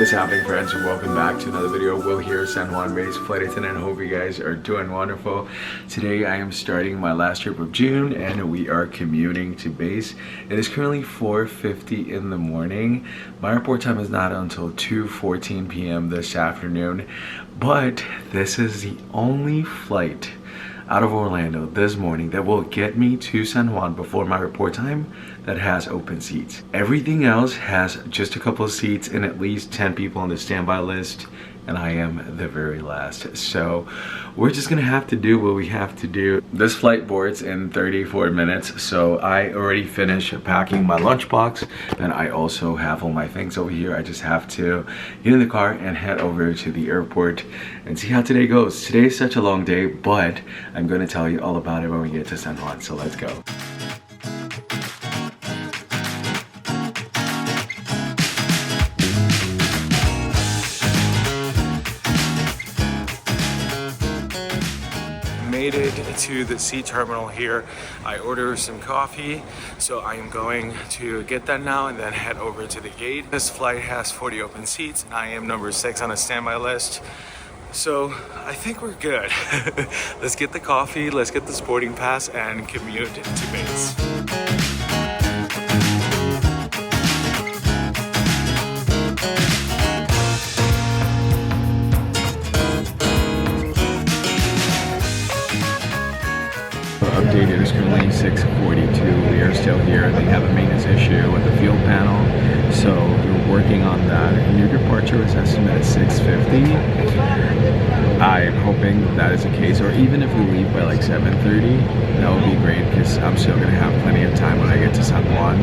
What is happening, friends? Welcome back to another video. Will here, San Juan based flight attendant. Hope you guys are doing wonderful. Today I am starting my last trip of June and we are commuting to base. It is currently 4:50 in the morning. My report time is not until 2:14 p.m. this afternoon, but this is the only flight out of Orlando this morning that will get me to San Juan before my report time that has open seats. Everything else has just a couple of seats and at least 10 people on the standby list, and I am the very last. So we're just gonna have to do what we have to do. This flight boards in 34 minutes, so I already finished packing my lunchbox and I also have all my things over here. I just have to get in the car and head over to the airport and see how today goes. Today is such a long day, but I'm gonna tell you all about it when we get to San Juan, so let's go. Made it to the C terminal here. I ordered some coffee, so I am going to get that now and then head over to the gate. This flight has 40 open seats and I am number 6 on a standby list, so I think we're good. Let's get the coffee, let's get the boarding pass and commute to base. Update, it is currently 6:42. We are still here. They have a maintenance issue with the fuel panel, so we're working on that. New departure is estimated 6:50. I'm hoping that is the case, or even if we leave by like 7:30, that would be great because I'm still gonna have plenty of time when I get to San Juan.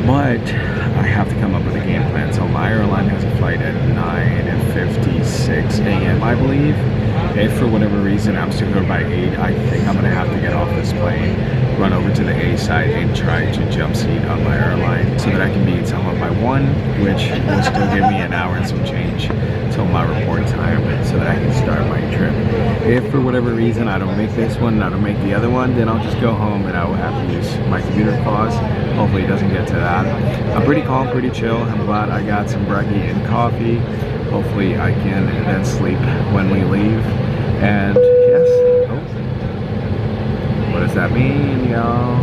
But I have to come up with a game plan. So my airline has a flight at 9:56 a.m. I believe. If for whatever reason I'm still here by 8, I think I'm gonna have to get off this plane, run over to the A side and try to jump seat on my airline so that I can be in San Juan by 1, which will still give me an hour and some change till my report time so that I can start my trip. If for whatever reason I don't make this one and I don't make the other one, then I'll just go home and I will have to use my commuter clause. Hopefully it doesn't get to that. I'm pretty calm, pretty chill. I'm glad I got some brekkie and coffee. Hopefully I can then sleep when we leave. And yes, oh, what does that mean, y'all?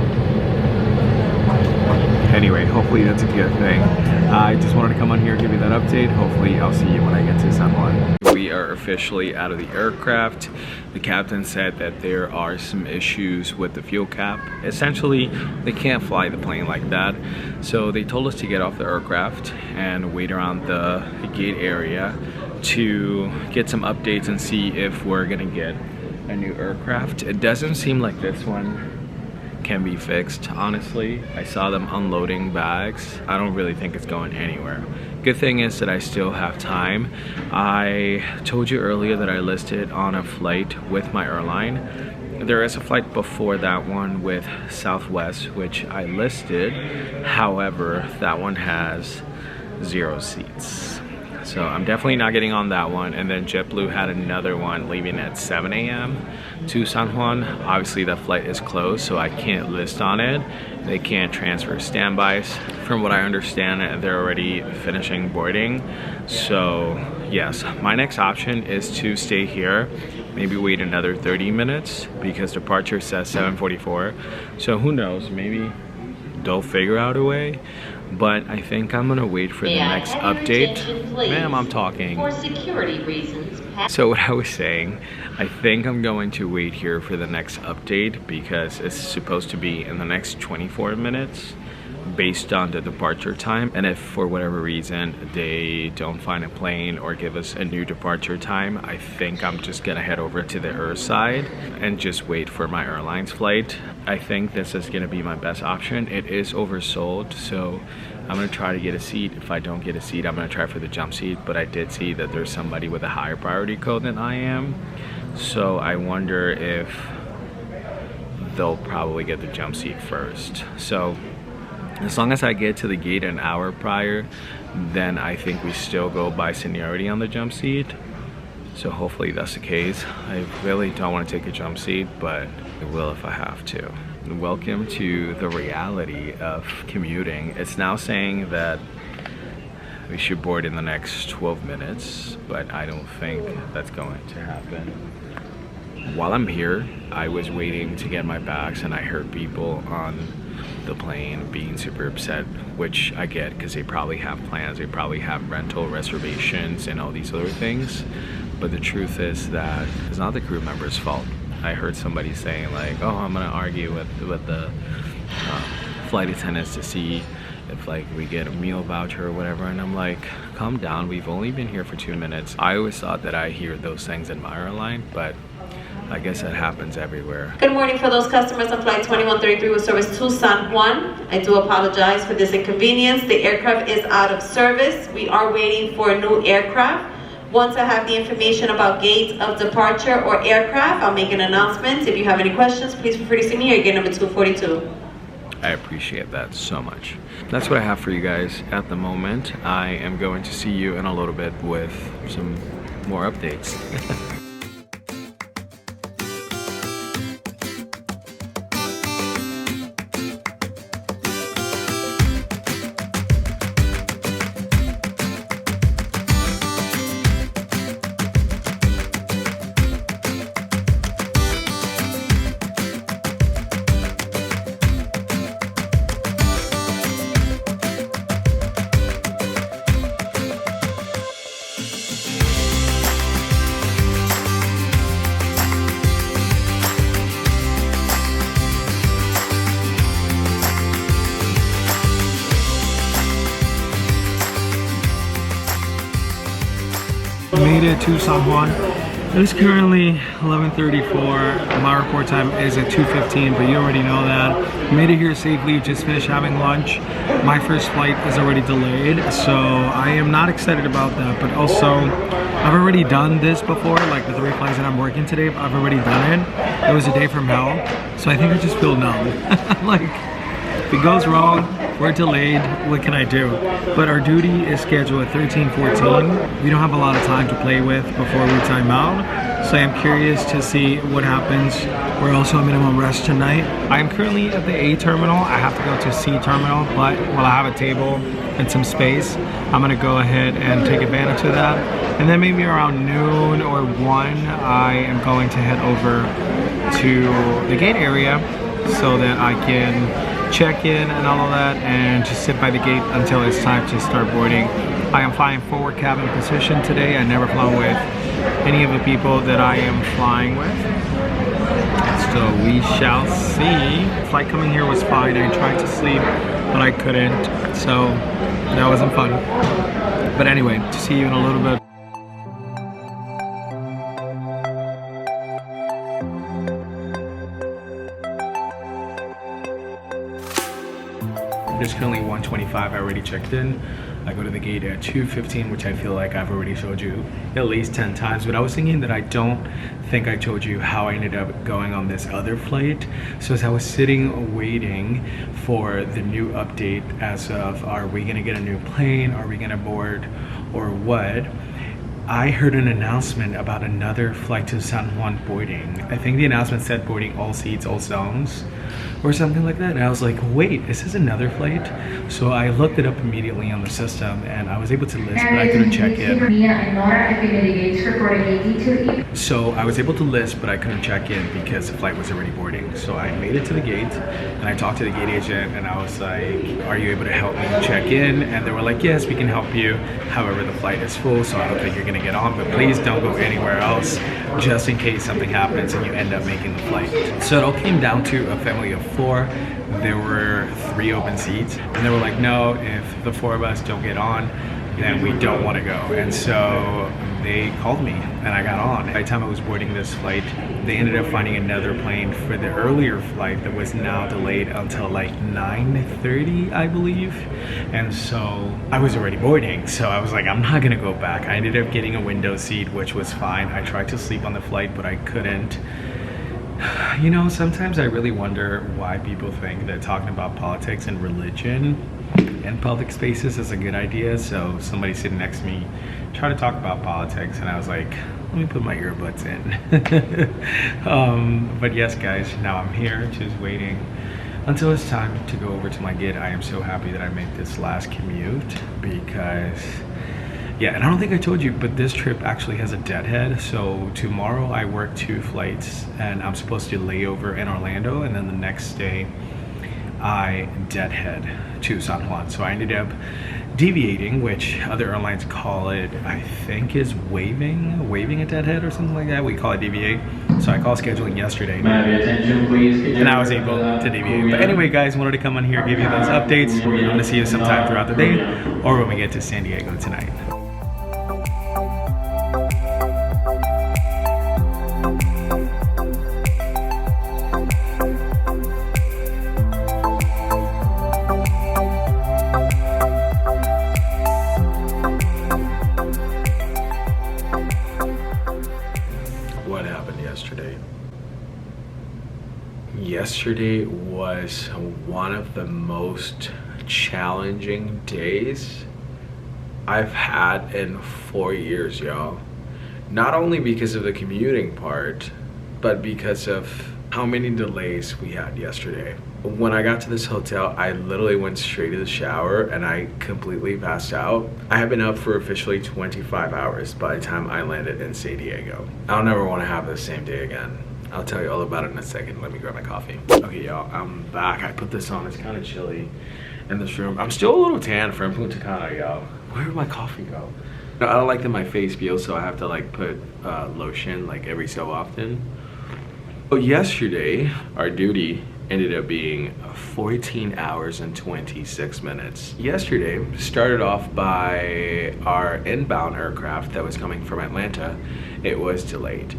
Anyway, hopefully that's a good thing. I just wanted to come on here and give you that update. Hopefully I'll see you when I get to San Juan. We are officially out of the aircraft. The captain said that there are some issues with the fuel cap. Essentially, they can't fly the plane like that. So they told us to get off the aircraft and wait around the gate area to get some updates and see if we're gonna get a new aircraft. It doesn't seem like this one can be fixed, honestly. I saw them unloading bags. I don't really think it's going anywhere. Good thing is that I still have time. I told you earlier that I listed on a flight with my airline. There is a flight before that one with Southwest, which I listed. However, that one has 0 seats. So I'm definitely not getting on that one. And then JetBlue had another one leaving at 7 a.m. to San Juan. Obviously that flight is closed, so I can't list on it. They can't transfer standbys. From what I understand, they're already finishing boarding. So yes, my next option is to stay here, maybe wait another 30 minutes because departure says 7:44. So who knows, maybe they'll figure out a way. But I think I'm gonna wait for the next update. Ma'am, I'm talking. For security reasons. So what I was saying, I think I'm going to wait here for the next update because it's supposed to be in the next 24 minutes based on the departure time. And if for whatever reason they don't find a plane or give us a new departure time, I think I'm just gonna head over to the air side and just wait for my airline's flight. I think this is gonna be my best option. It is oversold, so I'm gonna try to get a seat. If I don't get a seat, I'm gonna try for the jump seat, but I did see that there's somebody with a higher priority code than I am. So I wonder if they'll probably get the jump seat first. So as long as I get to the gate an hour prior, then I think we still go by seniority on the jump seat. So hopefully that's the case. I really don't want to take a jump seat, but I will if I have to. Welcome to the reality of commuting. It's now saying that we should board in the next 12 minutes, but I don't think that's going to happen. While I'm here, I was waiting to get my bags and I heard people on the plane being super upset, which I get because they probably have plans, they probably have rental reservations and all these other things. But the truth is that it's not the crew member's fault. I heard somebody saying like, oh, I'm gonna argue with the flight attendants to see if like we get a meal voucher or whatever, and I'm like, calm down, we've only been here for 2 minutes. I always thought that I hear those things in my airline, but I guess that happens everywhere. Good morning for those customers on flight 2133 with service to San Juan. I do apologize for this inconvenience. The aircraft is out of service. We are waiting for a new aircraft. Once I have the information about gates of departure or aircraft, I'll make an announcement. If you have any questions, please feel free to see me here, gate number 242. I appreciate that so much. That's what I have for you guys at the moment. I am going to see you in a little bit with some more updates. Made it to San Juan. It is currently 11:34. My report time is at 2:15, but you already know that. Made it here safely, just finished having lunch. My first flight is already delayed, so I am not excited about that, but also I've already done this before, like the 3 flights that I'm working today, I've already done it. It was a day from hell, so I think I just feel numb. Like, if it goes wrong, we're delayed, what can I do? But our duty is scheduled at 13:14. We don't have a lot of time to play with before we time out, so I'm curious to see what happens. We're also on minimum rest tonight. I'm currently at the A terminal. I have to go to C terminal, but while I have a table and some space, I'm gonna go ahead and take advantage of that. And then maybe around noon or 1, I am going to head over to the gate area so that I can check in and all of that and just sit by the gate until it's time to start boarding. I am flying forward cabin position today. I never flew with any of the people that I am flying with, so we shall see. Flight coming here was fine. I tried to sleep, but I couldn't, so that wasn't fun. But anyway, to see you in a little bit. It's currently 1:25. I already checked in. I go to the gate at 2:15, which I feel like I've already showed you at least 10 times, but I was thinking that I don't think I told you how I ended up going on this other flight. So as I was sitting waiting for the new update as of, are we gonna get a new plane, are we gonna board, or what, I heard an announcement about another flight to San Juan boarding. I think the announcement said boarding all seats, all zones, or something like that. And I was like, wait, is this another flight? So I looked it up immediately on the system and I was able to list, but I couldn't check in. So I was able to list, but I couldn't check in because the flight was already boarding. So I made it to the gate and I talked to the gate agent and I was like, are you able to help me check in? And they were like, yes, we can help you. However, the flight is full, so I don't think you're gonna get on, but please don't go anywhere else just in case something happens and you end up making the flight. So it all came down to a family of 4. There were 3 open seats and they were like, no, if the 4 of us don't get on, then we don't want to go. And so they called me and I got on. By the time I was boarding this flight, they ended up finding another plane for the earlier flight that was now delayed until like 9:30, I believe. And so I was already boarding, so I was like, I'm not gonna go back. I ended up getting a window seat, which was fine. I tried to sleep on the flight, but I couldn't. You know, sometimes I really wonder why people think that talking about politics and religion in public spaces is a good idea. So somebody sitting next to me tried to talk about politics and I was like, let me put my earbuds in. But yes guys, now I'm here just waiting until it's time to go over to my gate. I am so happy that I made this last commute because, yeah, and I don't think I told you, but this trip actually has a deadhead. So tomorrow I work 2 flights and I'm supposed to lay over in Orlando, and then the next day I deadhead to San Juan. So I ended up deviating, which other airlines call it, I think, is waving a deadhead or something like that. We call it deviate. So I called scheduling yesterday and I was able to deviate. But anyway, guys, wanted to come on here, give you those updates. I'm gonna see you sometime throughout the day or when we get to San Diego tonight. What happened yesterday? Yesterday was one of the most challenging days I've had in 4 years, y'all. Not only because of the commuting part, but because of how many delays we had yesterday. When I got to this hotel, I literally went straight to the shower and I completely passed out. I have been up for officially 25 hours by the time I landed in San Diego. I'll never want to have the same day again. I'll tell you all about it in a second. Let me grab my coffee. Okay, y'all, I'm back. I put this on. It's kind of chilly in this room. I'm still a little tan from Punta Cana, y'all. Where did my coffee go? No, I don't like that my face peels, so I have to like put lotion like every so often. So yesterday, our duty ended up being 14 hours and 26 minutes. Yesterday started off by our inbound aircraft that was coming from Atlanta. It was delayed.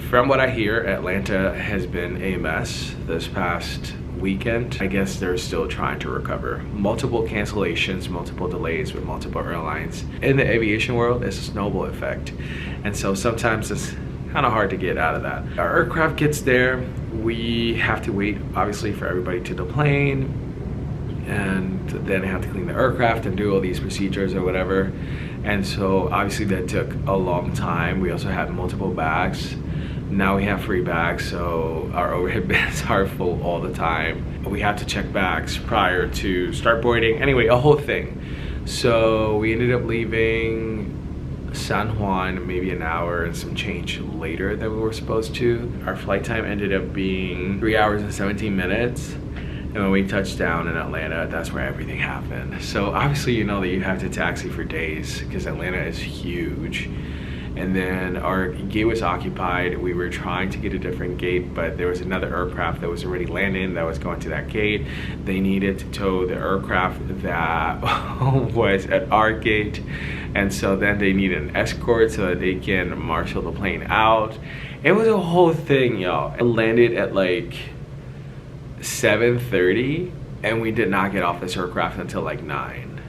From what I hear, Atlanta has been a mess this past weekend. I guess they're still trying to recover. Multiple cancellations, multiple delays with multiple airlines. In the aviation world, it's a snowball effect. And so sometimes it's kind of hard to get out of that. Our aircraft gets there. We have to wait, obviously, for everybody to deplane, and then I have to clean the aircraft and do all these procedures or whatever. And so obviously that took a long time. We also had multiple bags. Now we have free bags, so our overhead bins are full all the time. We have to check bags prior to start boarding. Anyway, a whole thing. So we ended up leaving San Juan maybe an hour and some change later than we were supposed to. Our flight time ended up being 3 hours and 17 minutes. And when we touched down in Atlanta, that's where everything happened. So obviously you know that you have to taxi for days because Atlanta is huge. And then our gate was occupied. We were trying to get a different gate, but there was another aircraft that was already landing that was going to that gate. They needed to tow the aircraft that was at our gate. And so then they needed an escort so that they can marshal the plane out. It was a whole thing, y'all. It landed at like 7:30 and we did not get off this aircraft until like 9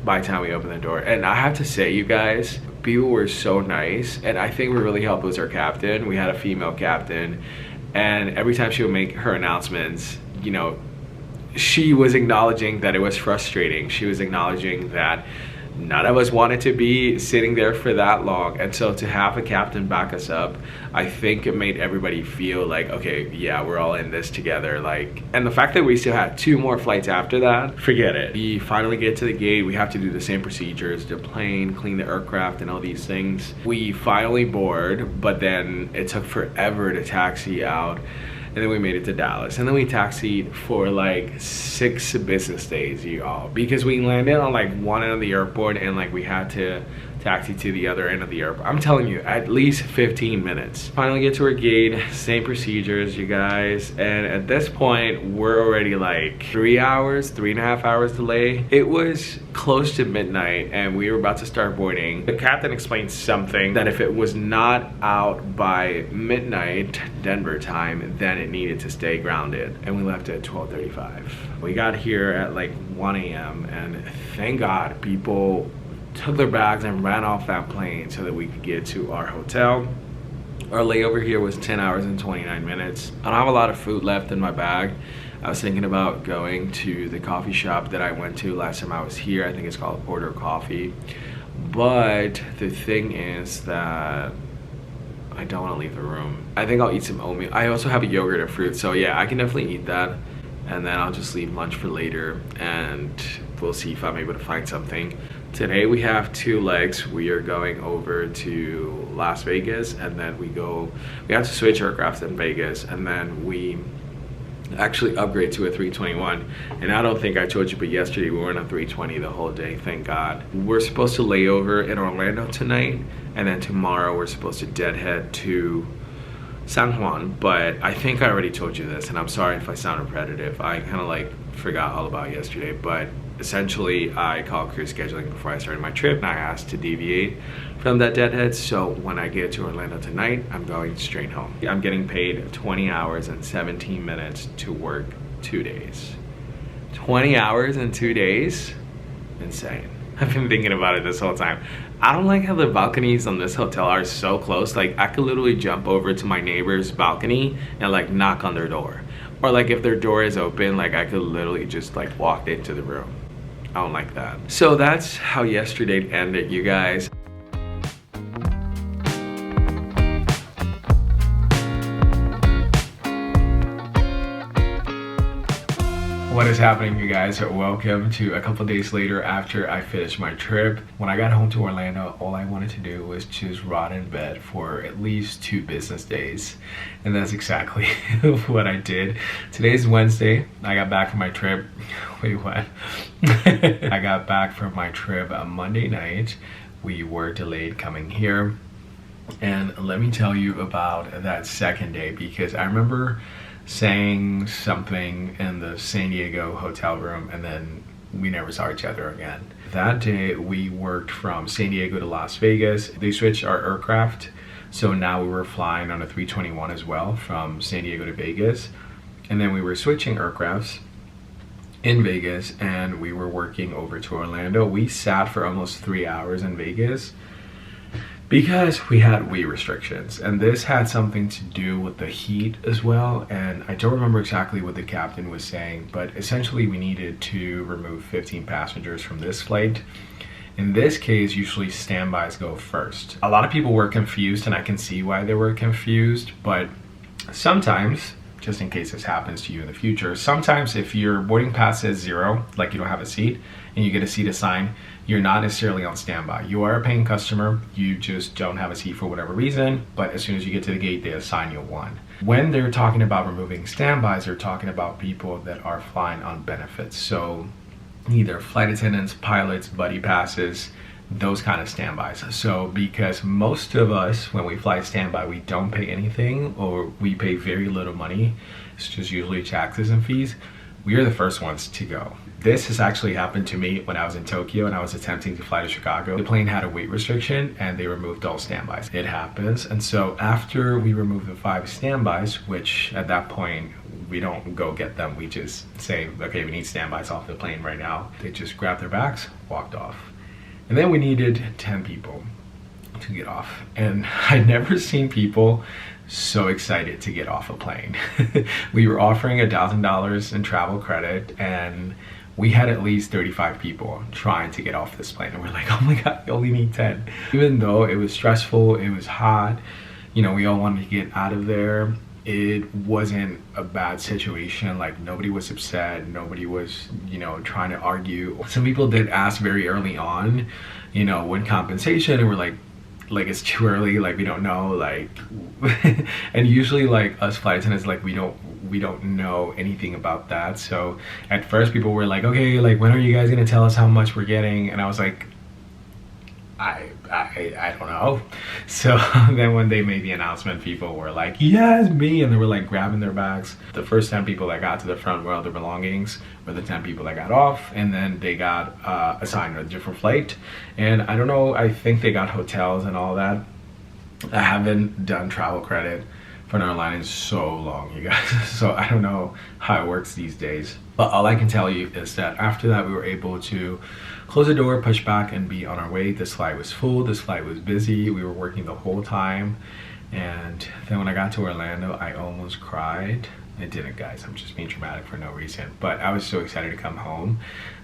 by the time we opened the door. And I have to say, you guys, people were so nice, and I think what really helped was our captain. We had a female captain, and every time she would make her announcements, you know, she was acknowledging that it was frustrating. She was acknowledging that none of us wanted to be sitting there for that long, and so to have a captain back us up, I think it made everybody feel like, okay, yeah, we're all in this together. Like, and the fact that we still had 2 more flights after that, forget it. We finally get to the gate. We have to do the same procedures, the plane, clean the aircraft, and all these things. We finally board, but then it took forever to taxi out. And then we made it to Dallas, and then we taxied for like 6 business days, y'all, because we landed on like one end of the airport and like we had to taxi to the other end of the airport. I'm telling you, at least 15 minutes. Finally get to our gate, same procedures, you guys, and at this point we're already like 3.5 hours delay. It was close to midnight and we were about to start boarding. The captain explained something that if it was not out by midnight Denver time, then it needed to stay grounded, and we left at 12:35. We got here at like 1 a.m. and thank God people took their bags and ran off that plane so that we could get to our hotel. Our layover here was 10 hours and 29 minutes. I don't have a lot of food left in my bag. I was thinking about going to the coffee shop that I went to last time I was here. I think it's called Porter Coffee. But the thing is that I don't want to leave the room. I think I'll eat some oatmeal. I also have a yogurt and fruit, so yeah, I can definitely eat that. and then I'll just leave lunch for later, and we'll see if I'm able to find something. Today we have 2 legs. We are going over to Las Vegas, and then we have to switch aircraft in Vegas, and then we actually upgrade to a 321. And I don't think I told you, but yesterday we were in a 320 the whole day, thank God. We're supposed to lay over in Orlando tonight, and then tomorrow we're supposed to deadhead to San Juan. But I think I already told you this, and I'm sorry if I sound repetitive. I kind of like forgot all about yesterday, but essentially I called crew scheduling before I started my trip, and I asked to deviate from that deadhead. So when I get to Orlando tonight, I'm going straight home. I'm getting paid 20 hours and 17 minutes to work 2 days. 20 hours in 2 days? Insane. I've been thinking about it this whole time. I don't like how the balconies on this hotel are so close. Like, I could literally jump over to my neighbor's balcony and like knock on their door. Or like if their door is open, like I could literally just like walk into the room. I don't like that. So that's how yesterday ended, you guys. What is happening, you guys? Welcome to a couple days later after I finished my trip. When I got home to Orlando, all I wanted to do was just rot in bed for at least 2 business days. And that's exactly what I did. Today's Wednesday. I got back from my trip. Wait, what? I got back from my trip on Monday night. We were delayed coming here. And let me tell you about that second day, because I remember saying something in the San Diego hotel room, and then we never saw each other again. That day we worked from San Diego to Las Vegas. They switched our aircraft, so now we were flying on a 321 as well from San Diego to Vegas, and then we were switching aircrafts in Vegas, and we were working over to Orlando. We sat for almost 3 hours in Vegas because we had weight restrictions, and this had something to do with the heat as well. And I don't remember exactly what the captain was saying, but essentially we needed to remove 15 passengers from this flight. In this case, usually standbys go first. A lot of people were confused, and I can see why they were confused, but sometimes, just in case this happens to you in the future, sometimes if your boarding pass says 0, like you don't have a seat, and you get a seat assigned, you're not necessarily on standby. You are a paying customer, you just don't have a seat for whatever reason, but as soon as you get to the gate, they assign you one. When they're talking about removing standbys, they're talking about people that are flying on benefits. So either flight attendants, pilots, buddy passes, those kind of standbys. So because most of us, when we fly standby, we don't pay anything, or we pay very little money. It's just usually taxes and fees. We are the first ones to go. This has actually happened to me when I was in Tokyo and I was attempting to fly to Chicago. The plane had a weight restriction and they removed all standbys. It happens. And so after we removed the 5 standbys, which at that point, we don't go get them. We just say, okay, we need standbys off the plane right now. They just grabbed their bags, walked off. And then we needed 10 people to get off. And I'd never seen people so excited to get off a plane. We were offering $1,000 in travel credit, and we had at least 35 people trying to get off this plane. And we're like, oh my God, we only need 10. Even though it was stressful, it was hot, you know, we all wanted to get out of there. It wasn't a bad situation. Like, nobody was upset, nobody was, you know, trying to argue. Some people did ask very early on, you know, what compensation, and we're like it's too early, like we don't know, like and usually like us flight attendants, like we don't know anything about that. So at first people were like, okay, like when are you guys gonna tell us how much we're getting? And I was like, I don't know. So then when they made the announcement, people were like, yes, me, and they were like grabbing their bags. The first 10 people that got to the front where all their belongings were the 10 people that got off, and then they got assigned a different flight. And I don't know, I think they got hotels and all that. I haven't done travel credit for an airline in so long, you guys. So I don't know how it works these days. But all I can tell you is that after that, we were able to close the door, push back, and be on our way. This flight was full, this flight was busy. We were working the whole time. And then when I got to Orlando, I almost cried. I didn't, guys. I'm just being dramatic for no reason. But I was so excited to come home.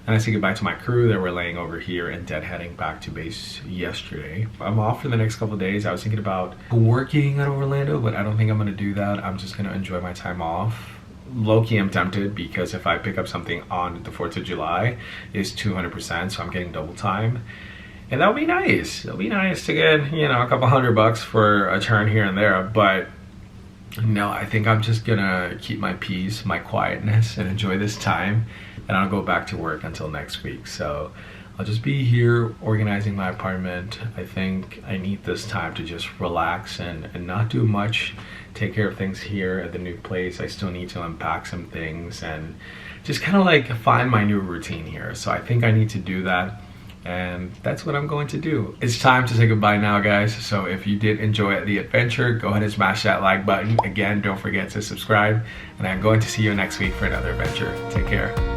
And I said goodbye to my crew that were laying over here and deadheading back to base yesterday. I'm off for the next couple of days. I was thinking about working at Orlando, but I don't think I'm gonna do that. I'm just gonna enjoy my time off low-key I'm tempted because if I pick up something on the 4th of July, it's 200%, so I'm getting double time. And that would be nice. It'll be nice to get, you know, a couple $100 for a turn here and there, but no, I think I'm just gonna keep my peace, my quietness, and enjoy this time, and I'll go back to work until next week. So I'll just be here organizing my apartment. I think I need this time to just relax and not do much, take care of things here at the new place. I still need to unpack some things and just kind of like find my new routine here. So I think I need to do that, and that's what I'm going to do. It's time to say goodbye now, guys. So if you did enjoy the adventure, go ahead and smash that like button. Again, don't forget to subscribe, and I'm going to see you next week for another adventure. Take care.